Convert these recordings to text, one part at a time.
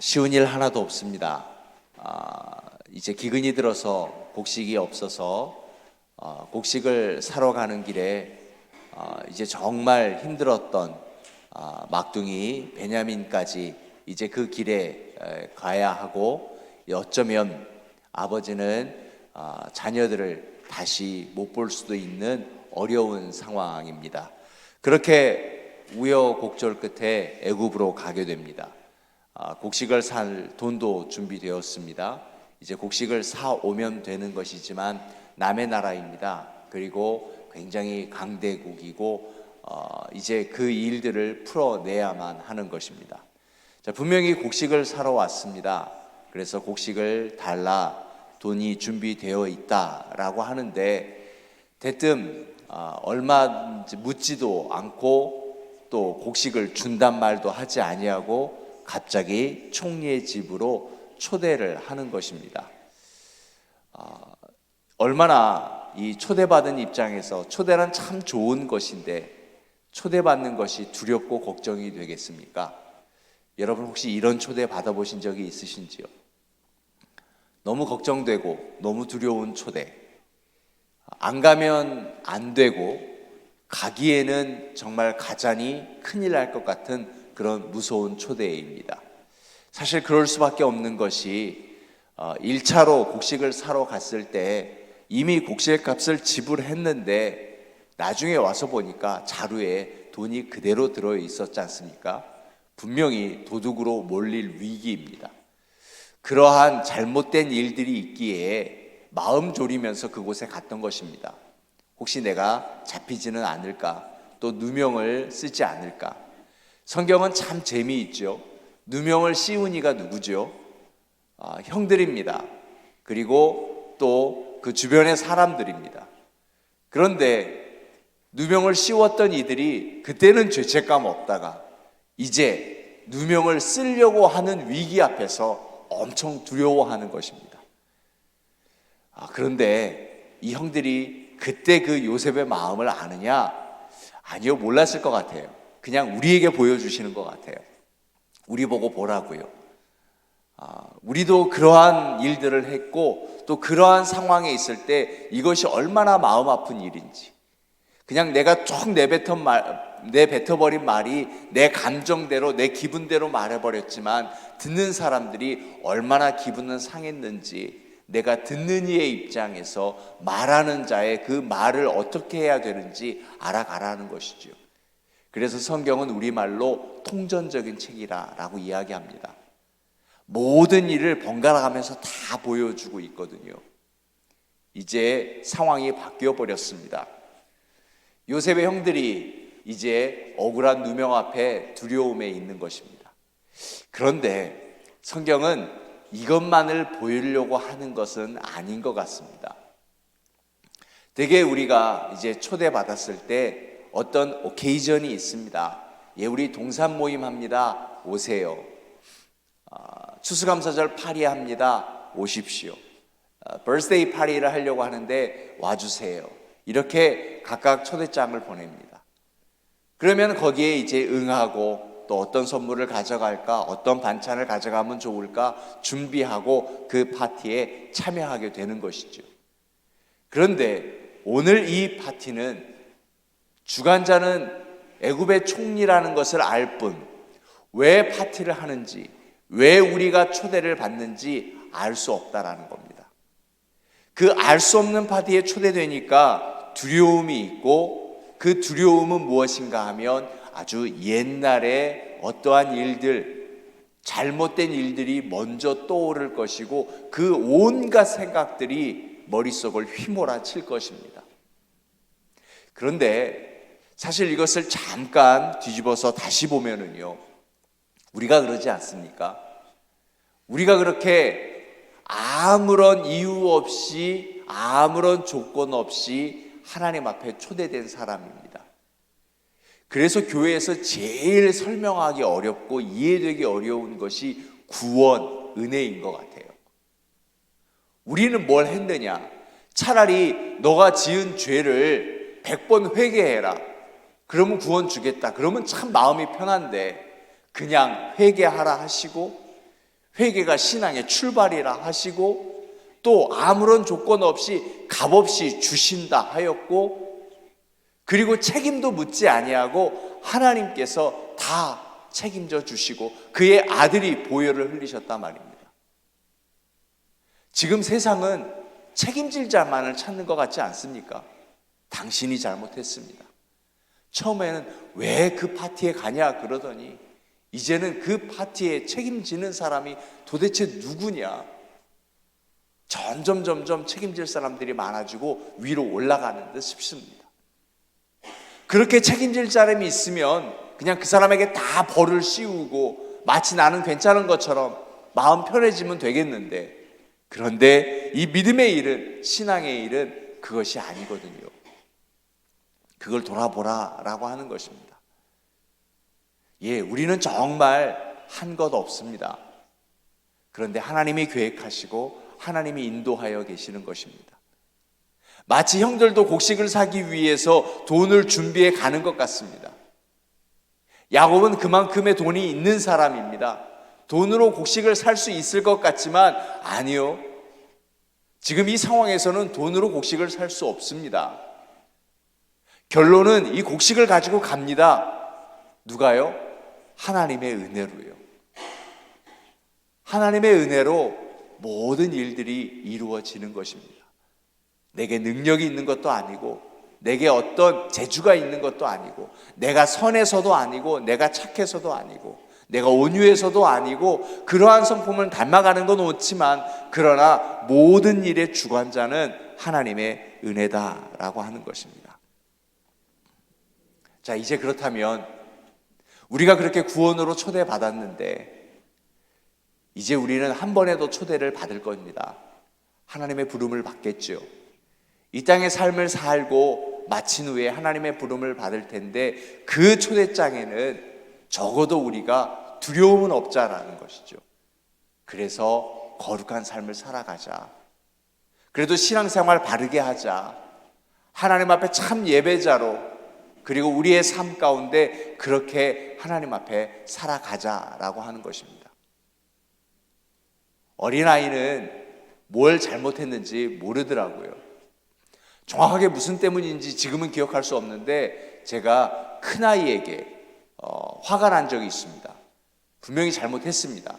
쉬운 일 하나도 없습니다. 이제 기근이 들어서 곡식이 없어서 곡식을 사러 가는 길에 이제 정말 힘들었던 막둥이 베냐민까지 이제 그 길에 가야 하고, 어쩌면 아버지는 자녀들을 다시 못 볼 수도 있는 어려운 상황입니다. 그렇게 우여곡절 끝에 애굽으로 가게 됩니다. 곡식을 살 돈도 준비되었습니다. 이제 곡식을 사 오면 되는 것이지만 남의 나라입니다. 그리고 굉장히 강대국이고 이제 그 일들을 풀어내야만 하는 것입니다. 자, 분명히 곡식을 사러 왔습니다. 그래서 곡식을 달라, 돈이 준비되어 있다라고 하는데 대뜸 얼마 묻지도 않고 또 곡식을 준단 말도 하지 아니하고 갑자기 총리의 집으로 초대를 하는 것입니다. 얼마나 이 초대받은 입장에서, 초대란 참 좋은 것인데 초대받는 것이 두렵고 걱정이 되겠습니까? 여러분 혹시 이런 초대 받아보신 적이 있으신지요? 너무 걱정되고 너무 두려운 초대, 안 가면 안 되고 가기에는 정말 가자니 큰일 날 것 같은 그런 무서운 초대입니다. 사실 그럴 수밖에 없는 것이 1차로 곡식을 사러 갔을 때 이미 곡식값을 지불했는데 나중에 와서 보니까 자루에 돈이 그대로 들어 있었지 않습니까? 분명히 도둑으로 몰릴 위기입니다. 그러한 잘못된 일들이 있기에 마음 졸이면서 그곳에 갔던 것입니다. 혹시 내가 잡히지는 않을까? 또 누명을 쓰지 않을까? 성경은 참 재미있죠. 누명을 씌운 이가 누구죠? 형들입니다. 그리고 또 그 주변의 사람들입니다. 그런데 누명을 씌웠던 이들이 그때는 죄책감 없다가 이제 누명을 쓰려고 하는 위기 앞에서 엄청 두려워하는 것입니다. 그런데 이 형들이 그때 그 요셉의 마음을 아느냐? 아니요, 몰랐을 것 같아요. 그냥 우리에게 보여주시는 것 같아요. 우리 보고 보라고요. 우리도 그러한 일들을 했고 또 그러한 상황에 있을 때 이것이 얼마나 마음 아픈 일인지, 그냥 내가 쭉 내뱉어버린 말이 내 감정대로 내 기분대로 말해버렸지만 듣는 사람들이 얼마나 기분은 상했는지, 내가 듣는 이의 입장에서 말하는 자의 그 말을 어떻게 해야 되는지 알아가라는 것이죠. 그래서 성경은 우리말로 통전적인 책이라고 이야기합니다. 모든 일을 번갈아 가면서 다 보여주고 있거든요. 이제 상황이 바뀌어 버렸습니다. 요셉의 형들이 이제 억울한 누명 앞에 두려움에 있는 것입니다. 그런데 성경은 이것만을 보이려고 하는 것은 아닌 것 같습니다. 되게 우리가 이제 초대받았을 때 어떤 오케이전이 있습니다. 우리 동산 모임 합니다. 오세요. 추수감사절 파리 합니다. 오십시오. 버스데이 파리를 하려고 하는데 와주세요. 이렇게 각각 초대장을 보냅니다. 그러면 거기에 이제 응하고 또 어떤 선물을 가져갈까, 어떤 반찬을 가져가면 좋을까 준비하고 그 파티에 참여하게 되는 것이죠. 그런데 오늘 이 파티는 주관자는 애굽의 총리라는 것을 알 뿐 왜 파티를 하는지, 왜 우리가 초대를 받는지 알 수 없다라는 겁니다. 그 알 수 없는 파티에 초대되니까 두려움이 있고, 그 두려움은 무엇인가 하면 아주 옛날에 어떠한 일들, 잘못된 일들이 먼저 떠오를 것이고 그 온갖 생각들이 머릿속을 휘몰아칠 것입니다. 그런데 사실 이것을 잠깐 뒤집어서 다시 보면은요, 우리가 그러지 않습니까? 우리가 그렇게 아무런 이유 없이, 아무런 조건 없이 하나님 앞에 초대된 사람입니다. 그래서 교회에서 제일 설명하기 어렵고 이해되기 어려운 것이 구원, 은혜인 것 같아요. 우리는 뭘 했느냐? 차라리 너가 지은 죄를 100번 회개해라. 그러면 구원 주겠다. 그러면 참 마음이 편한데 그냥 회개하라 하시고 회개가 신앙의 출발이라 하시고 또 아무런 조건 없이 값없이 주신다 하였고 그리고 책임도 묻지 아니하고 하나님께서 다 책임져 주시고 그의 아들이 보혈을 흘리셨단 말입니다. 지금 세상은 책임질 자만을 찾는 것 같지 않습니까? 당신이 잘못했습니다. 처음에는 왜 그 파티에 가냐 그러더니 이제는 그 파티에 책임지는 사람이 도대체 누구냐? 점점 책임질 사람들이 많아지고 위로 올라가는 듯 싶습니다. 그렇게 책임질 사람이 있으면 그냥 그 사람에게 다 벌을 씌우고 마치 나는 괜찮은 것처럼 마음 편해지면 되겠는데 그런데 이 믿음의 일은 신앙의 일은 그것이 아니거든요. 그걸 돌아보라라고 하는 것입니다. 예, 우리는 정말 한 것 없습니다. 그런데 하나님이 계획하시고 하나님이 인도하여 계시는 것입니다. 마치 형들도 곡식을 사기 위해서 돈을 준비해 가는 것 같습니다. 야곱은 그만큼의 돈이 있는 사람입니다. 돈으로 곡식을 살 수 있을 것 같지만 아니요. 지금 이 상황에서는 돈으로 곡식을 살 수 없습니다. 결론은 이 곡식을 가지고 갑니다. 누가요? 하나님의 은혜로요. 하나님의 은혜로 모든 일들이 이루어지는 것입니다. 내게 능력이 있는 것도 아니고 내게 어떤 재주가 있는 것도 아니고 내가 선해서도 아니고 내가 착해서도 아니고 내가 온유해서도 아니고 그러한 성품을 닮아가는 건 옳지만 그러나 모든 일의 주관자는 하나님의 은혜다라고 하는 것입니다. 자, 이제 그렇다면 우리가 그렇게 구원으로 초대받았는데 이제 우리는 한 번에도 초대를 받을 겁니다. 하나님의 부름을 받겠죠. 이 땅의 삶을 살고 마친 후에 하나님의 부름을 받을 텐데 그 초대장에는 적어도 우리가 두려움은 없자라는 것이죠. 그래서 거룩한 삶을 살아가자. 그래도 신앙생활 바르게 하자. 하나님 앞에 참 예배자로 그리고 우리의 삶 가운데 그렇게 하나님 앞에 살아가자라고 하는 것입니다. 어린아이는 뭘 잘못했는지 모르더라고요. 정확하게 무슨 때문인지 지금은 기억할 수 없는데 제가 큰아이에게 화가 난 적이 있습니다. 분명히 잘못했습니다.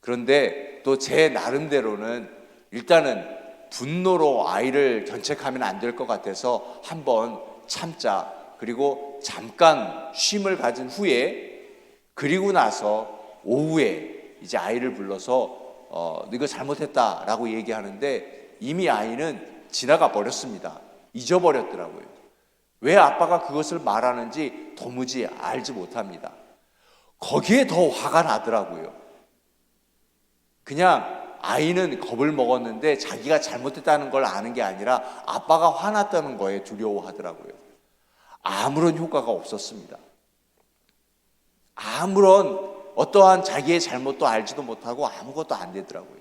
그런데 또 제 나름대로는 일단은 분노로 아이를 견책하면 안 될 것 같아서 한번 참자. 그리고 잠깐 쉼을 가진 후에 그리고 나서 오후에 이제 아이를 불러서 너 이거 잘못했다라고 얘기하는데 이미 아이는 지나가 버렸습니다. 잊어버렸더라고요. 왜 아빠가 그것을 말하는지 도무지 알지 못합니다. 거기에 더 화가 나더라고요. 그냥 아이는 겁을 먹었는데 자기가 잘못했다는 걸 아는 게 아니라 아빠가 화났다는 거에 두려워하더라고요. 아무런 효과가 없었습니다. 아무런 어떠한 자기의 잘못도 알지도 못하고 아무것도 안 되더라고요.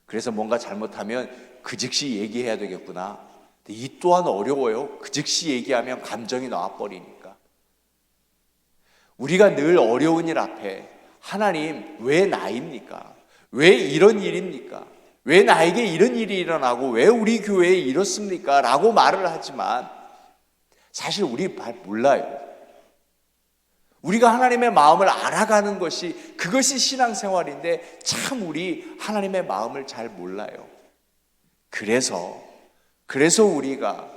그래서 뭔가 잘못하면 그 즉시 얘기해야 되겠구나. 근데 이 또한 어려워요. 그 즉시 얘기하면 감정이 나와버리니까. 우리가 늘 어려운 일 앞에 하나님 왜 나입니까? 왜 이런 일입니까? 왜 나에게 이런 일이 일어나고 왜 우리 교회에 이렇습니까? 라고 말을 하지만 사실 우리 잘 몰라요. 우리가 하나님의 마음을 알아가는 것이 그것이 신앙생활인데 참 우리 하나님의 마음을 잘 몰라요. 그래서 우리가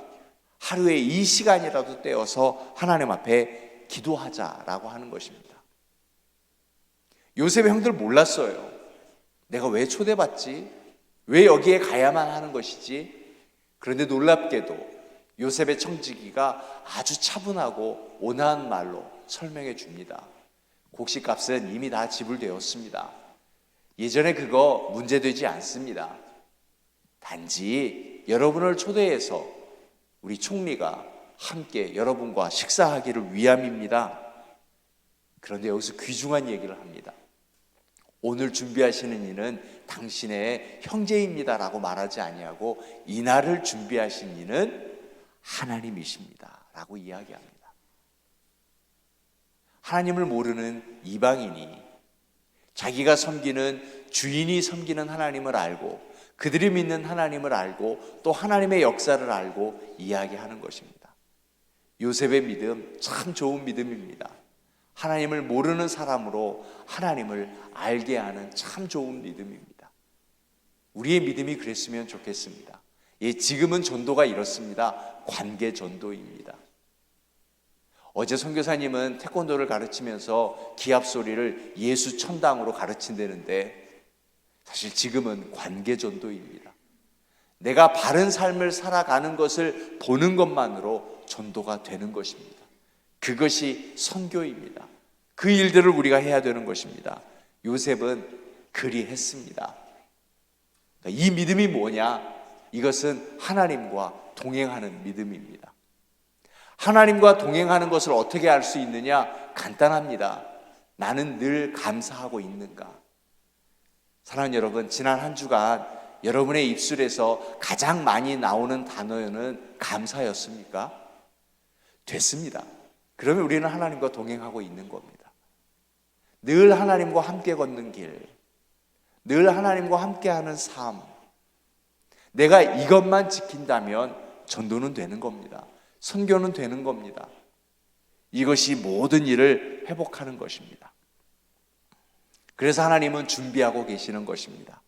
하루에 이 시간이라도 떼어서 하나님 앞에 기도하자라고 하는 것입니다. 요셉의 형들 몰랐어요. 내가 왜 초대받지? 왜 여기에 가야만 하는 것이지? 그런데 놀랍게도 요셉의 청지기가 아주 차분하고 온화한 말로 설명해 줍니다. 곡식값은 이미 다 지불되었습니다. 예전에 그거 문제되지 않습니다. 단지 여러분을 초대해서 우리 총리가 함께 여러분과 식사하기를 위함입니다. 그런데 여기서 귀중한 얘기를 합니다. 오늘 준비하시는 이는 당신의 형제입니다라고 말하지 아니하고 이날을 준비하신 이는 하나님이십니다라고 이야기합니다. 하나님을 모르는 이방인이 자기가 섬기는 주인이 섬기는 하나님을 알고 그들이 믿는 하나님을 알고 또 하나님의 역사를 알고 이야기하는 것입니다. 요셉의 믿음 참 좋은 믿음입니다. 하나님을 모르는 사람으로 하나님을 알게 하는 참 좋은 믿음입니다. 우리의 믿음이 그랬으면 좋겠습니다. 예, 지금은 전도가 이렇습니다. 관계 전도입니다. 어제 선교사님은 태권도를 가르치면서 기합 소리를 예수 천당으로 가르친다는데 사실 지금은 관계 전도입니다. 내가 바른 삶을 살아가는 것을 보는 것만으로 전도가 되는 것입니다. 그것이 선교입니다. 그 일들을 우리가 해야 되는 것입니다. 요셉은 그리했습니다. 이 믿음이 뭐냐? 이것은 하나님과 동행하는 믿음입니다. 하나님과 동행하는 것을 어떻게 알 수 있느냐? 간단합니다. 나는 늘 감사하고 있는가? 사랑하는 여러분, 지난 한 주간 여러분의 입술에서 가장 많이 나오는 단어는 감사였습니까? 됐습니다. 그러면 우리는 하나님과 동행하고 있는 겁니다. 늘 하나님과 함께 걷는 길, 늘 하나님과 함께하는 삶, 내가 이것만 지킨다면 전도는 되는 겁니다. 선교는 되는 겁니다. 이것이 모든 일을 회복하는 것입니다. 그래서 하나님은 준비하고 계시는 것입니다.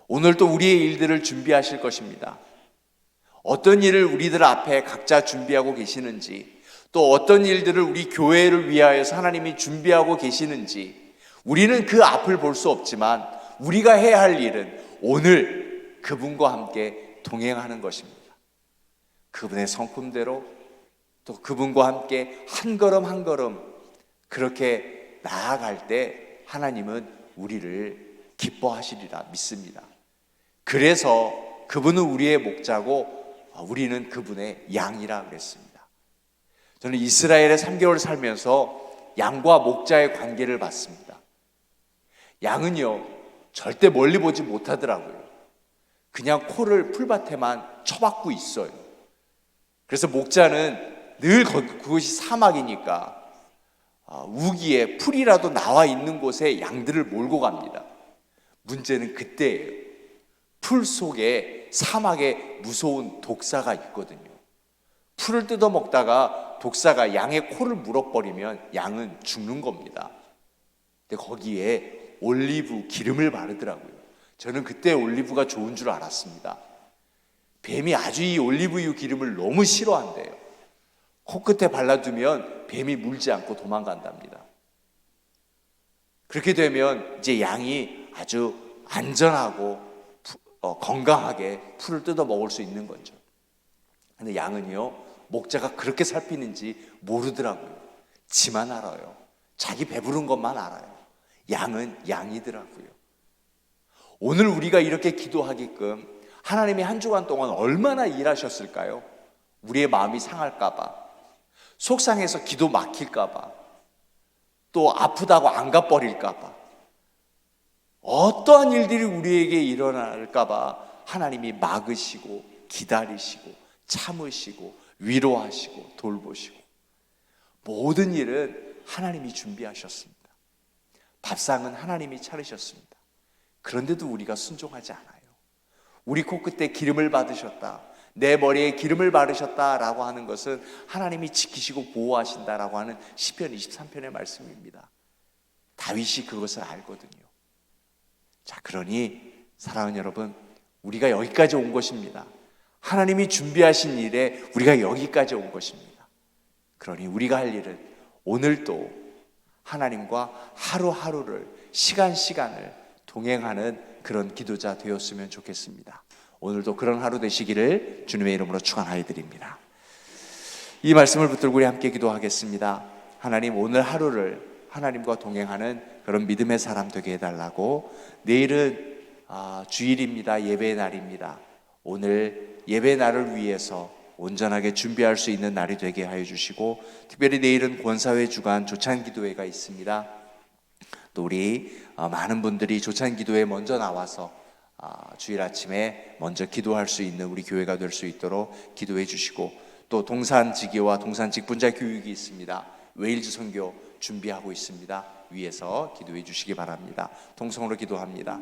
오늘 또 우리의 일들을 준비하실 것입니다. 어떤 일을 우리들 앞에 각자 준비하고 계시는지, 또 어떤 일들을 우리 교회를 위하여서 하나님이 준비하고 계시는지, 우리는 그 앞을 볼 수 없지만 우리가 해야 할 일은 오늘 그분과 함께 동행하는 것입니다. 그분의 성품대로 또 그분과 함께 한 걸음 한 걸음 그렇게 나아갈 때 하나님은 우리를 기뻐하시리라 믿습니다. 그래서 그분은 우리의 목자고 우리는 그분의 양이라 그랬습니다. 저는 이스라엘에 3개월 살면서 양과 목자의 관계를 봤습니다. 양은요 절대 멀리 보지 못하더라고요. 그냥 코를 풀밭에만 쳐박고 있어요. 그래서 목자는 늘 그것이 사막이니까 우기에 풀이라도 나와 있는 곳에 양들을 몰고 갑니다. 문제는 그때예요. 풀 속에 사막에 무서운 독사가 있거든요. 풀을 뜯어 먹다가 독사가 양의 코를 물어버리면 양은 죽는 겁니다. 근데 거기에 올리브 기름을 바르더라고요. 저는 그때 올리브가 좋은 줄 알았습니다. 뱀이 아주 이 올리브유 기름을 너무 싫어한대요. 코끝에 발라두면 뱀이 물지 않고 도망간답니다. 그렇게 되면 이제 양이 아주 안전하고 건강하게 풀을 뜯어 먹을 수 있는 거죠. 근데 양은요 목자가 그렇게 살피는지 모르더라고요. 지만 알아요. 자기 배부른 것만 알아요. 양은 양이더라고요. 오늘 우리가 이렇게 기도하게끔 하나님이 한 주간 동안 얼마나 일하셨을까요? 우리의 마음이 상할까봐, 속상해서 기도 막힐까봐, 또 아프다고 안 가버릴까봐, 어떠한 일들이 우리에게 일어날까봐 하나님이 막으시고 기다리시고 참으시고 위로하시고 돌보시고 모든 일은 하나님이 준비하셨습니다. 밥상은 하나님이 차리셨습니다. 그런데도 우리가 순종하지 않아요. 우리 코끝에 기름을 받으셨다, 내 머리에 기름을 바르셨다라고 하는 것은 하나님이 지키시고 보호하신다라고 하는 시편 23편의 말씀입니다. 다윗이 그것을 알거든요. 자, 그러니 사랑하는 여러분, 우리가 여기까지 온 것입니다. 하나님이 준비하신 일에 우리가 여기까지 온 것입니다. 그러니 우리가 할 일은 오늘도 하나님과 하루하루를 시간을 동행하는 그런 기도자 되었으면 좋겠습니다. 오늘도 그런 하루 되시기를 주님의 이름으로 축원하여 드립니다. 이 말씀을 붙들고 우리 함께 기도하겠습니다. 하나님, 오늘 하루를 하나님과 동행하는 그런 믿음의 사람 되게 해달라고. 내일은 주일입니다. 예배의 날입니다. 오늘 예배 날을 위해서 온전하게 준비할 수 있는 날이 되게 하여 주시고, 특별히 내일은 권사회 주간 조찬기도회가 있습니다. 또 우리 많은 분들이 조찬기도회에 먼저 나와서 주일 아침에 먼저 기도할 수 있는 우리 교회가 될 수 있도록 기도해 주시고, 또 동산지교와 동산직분자 교육이 있습니다. 웨일즈 선교 준비하고 있습니다. 위해서 기도해 주시기 바랍니다. 동성으로 기도합니다.